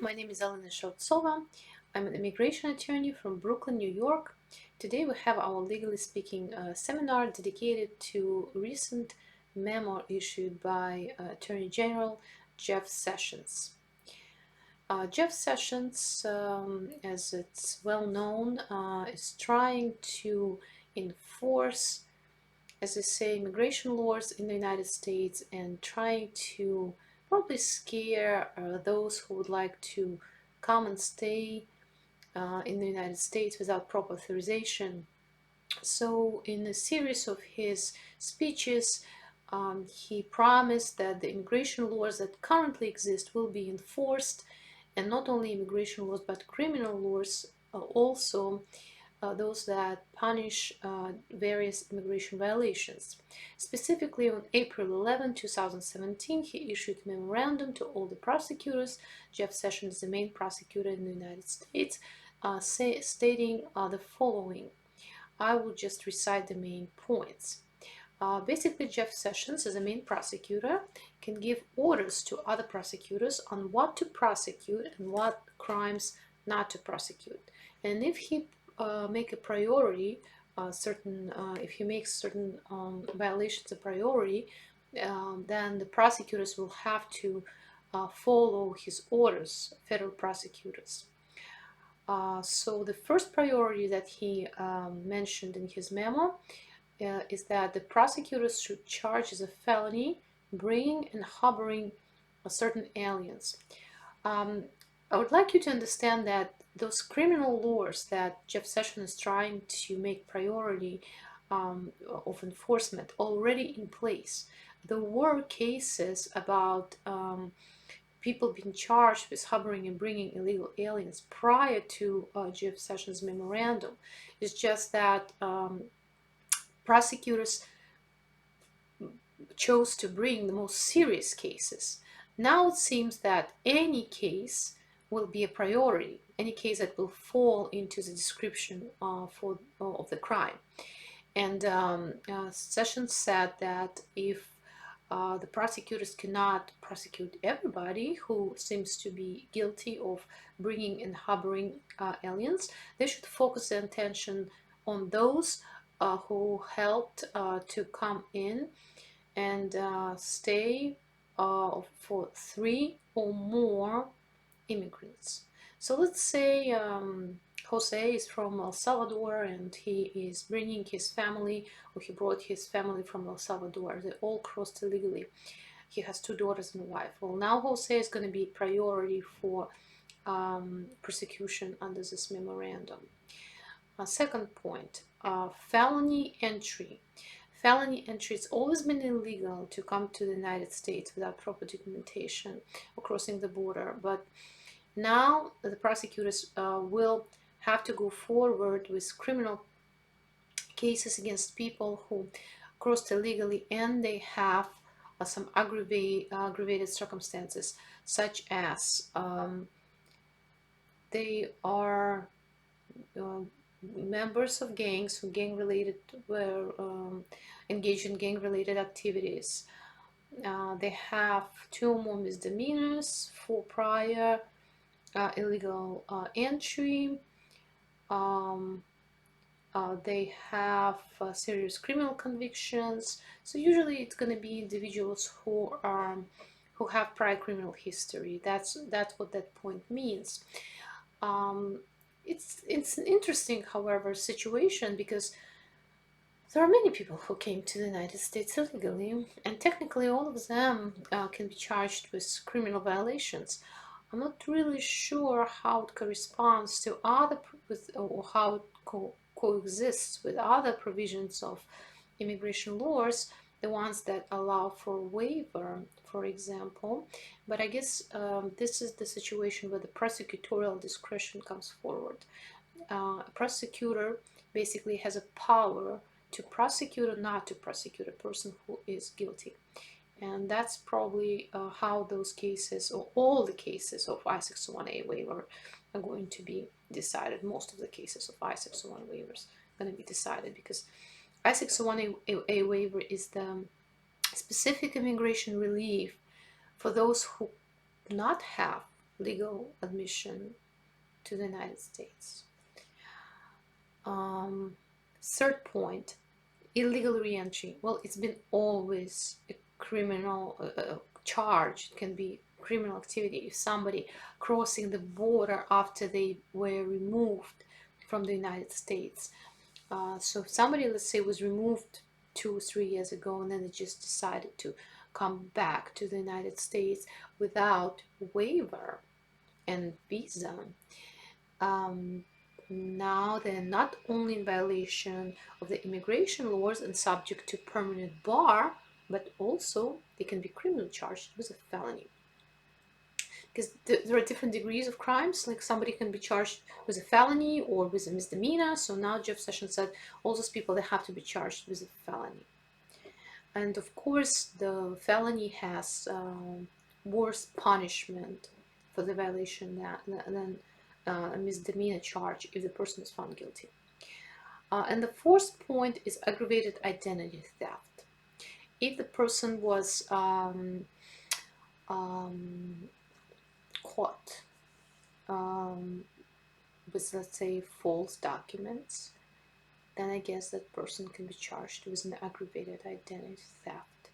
My name is Alena Shautsova. I'm an immigration attorney from Brooklyn, New York. Today we have our Legally Speaking seminar dedicated to recent memo issued by Attorney General Jeff Sessions. Jeff Sessions, as it's well known, is trying to enforce, as I say, immigration laws in the United States and trying to probably scare those who would like to come and stay in the United States without proper authorization. So in a series of his speeches, he promised that the immigration laws that currently exist will be enforced, and not only immigration laws but criminal laws also, those that punish various immigration violations. Specifically, on April 11, 2017, he issued a memorandum to all the prosecutors. Jeff Sessions is the main prosecutor in the United States, stating the following. I will just recite the main points. Basically, Jeff Sessions, as a main prosecutor, can give orders to other prosecutors on what to prosecute and what crimes not to prosecute. And if he make a priority, if he makes certain violations a priority, then the prosecutors will have to follow his orders, federal prosecutors. So the first priority that he mentioned in his memo is that the prosecutors should charge as a felony bringing and harboring certain aliens. I would like you to understand that those criminal laws that Jeff Sessions is trying to make priority of enforcement already in place. There were cases about people being charged with harboring and bringing illegal aliens prior to Jeff Sessions' memorandum. It's just that prosecutors chose to bring the most serious cases. Now it seems that any case will be a priority, any case that will fall into the description of the crime. And Sessions said that if the prosecutors cannot prosecute everybody who seems to be guilty of bringing and harboring aliens, they should focus their attention on those who helped to come in and stay for 3 or more immigrants. So let's say Jose is from El Salvador and he is bringing his family, or he brought his family from El Salvador. They all crossed illegally. He has 2 daughters and a wife. Well, now Jose is going to be priority for prosecution under this memorandum. Second point, felony entry. Felony entry, it's always been illegal to come to the United States without proper documentation or crossing the border, but now the prosecutors will have to go forward with criminal cases against people who crossed illegally and they have some aggravated circumstances, such as they are members of gangs who were engaged in gang-related activities. They have 2 or more misdemeanors, 4 prior illegal entry. They have serious criminal convictions. So usually it's going to be individuals who have prior criminal history. That's what that point means. It's an interesting, however, situation because there are many people who came to the United States illegally, and technically all of them can be charged with criminal violations. I'm not really sure how it corresponds to or how it coexists with other provisions of immigration laws, the ones that allow for waiver, for example. But I guess this is the situation where the prosecutorial discretion comes forward. A prosecutor basically has a power to prosecute or not to prosecute a person who is guilty. And that's probably how those cases, or all the cases of I-601A waiver, are going to be decided. Most of the cases of I-601 waivers are going to be decided because I-601A waiver is the specific immigration relief for those who do not have legal admission to the United States. Third point, illegal re-entry. Well, it's been always a criminal charge. It can be criminal activity if somebody crossing the border after they were removed from the United States. So if somebody, let's say, was removed 2 or 3 years ago and then they just decided to come back to the United States without waiver and visa, now they're not only in violation of the immigration laws and subject to permanent bar, but also they can be criminally charged with a felony. Because there are different degrees of crimes, like somebody can be charged with a felony or with a misdemeanor. So now Jeff Sessions said all those people, they have to be charged with a felony. And of course the felony has worse punishment for the violation than a misdemeanor charge if the person is found guilty. And the fourth point is aggravated identity theft. If the person was caught with, let's say, false documents, then I guess that person can be charged with an aggravated identity theft.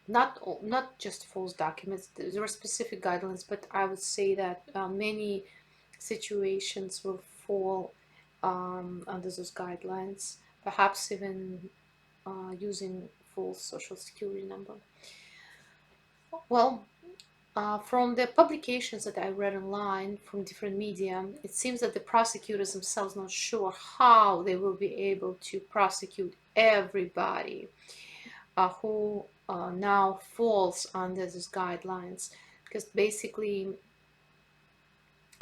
Not just false documents. There are specific guidelines, but I would say that many situations will fall under those guidelines, perhaps even using false social security number. Well, from the publications that I read online from different media, it seems that the prosecutors themselves not sure how they will be able to prosecute everybody who now falls under these guidelines, because basically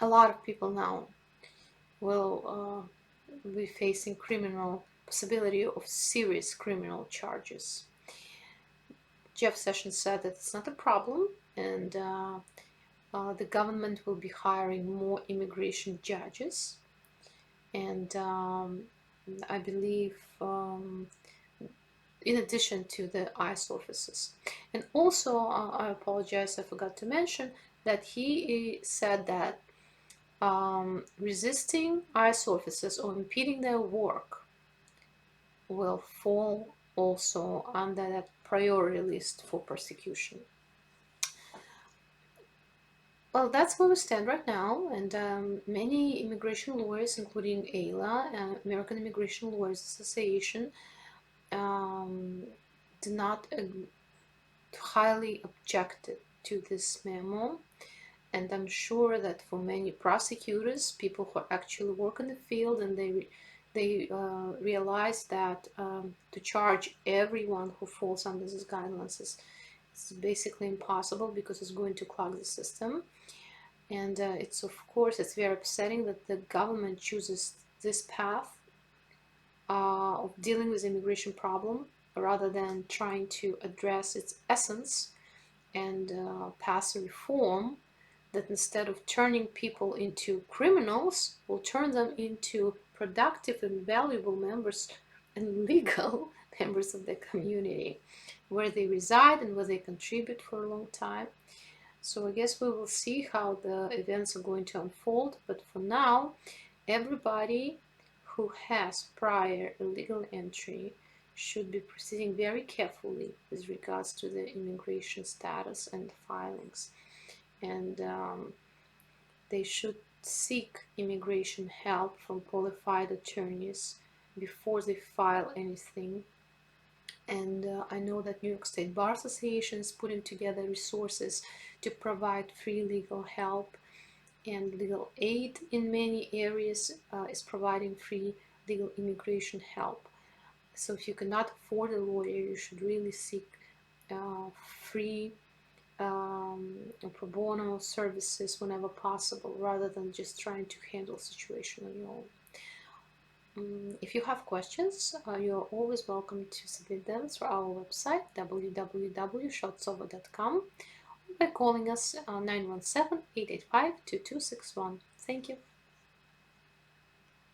a lot of people now will be facing possibility of serious criminal charges. Jeff Sessions said that it's not a problem, and the government will be hiring more immigration judges, and I believe in addition to the ICE officers. And also, I apologize, I forgot to mention that he said that resisting ICE officers or impeding their work will fall also under that priority list for prosecution. Well, that's where we stand right now, and many immigration lawyers, including AILA, American Immigration Lawyers Association, did not highly objected to this memo, and I'm sure that for many prosecutors, people who actually work in the field, and they realize that to charge everyone who falls under these guidelines is basically impossible, because it's going to clog the system. And it's, of course, it's very upsetting that the government chooses this path of dealing with the immigration problem rather than trying to address its essence and pass a reform that, instead of turning people into criminals, will turn them into productive and valuable members and legal members of the community where they reside and where they contribute for a long time. So I guess we will see how the events are going to unfold, but for now, everybody who has prior illegal entry should be proceeding very carefully with regards to the immigration status and filings. And they should seek immigration help from qualified attorneys before they file anything. And I know that New York State Bar Association is putting together resources to provide free legal help, and legal aid in many areas is providing free legal immigration help. So if you cannot afford a lawyer, you should really seek free pro bono services whenever possible, rather than just trying to handle the situation on your own. If you have questions, you're always welcome to submit them through our website, www.shautsova.com, by calling us 917-885-2261. Thank you.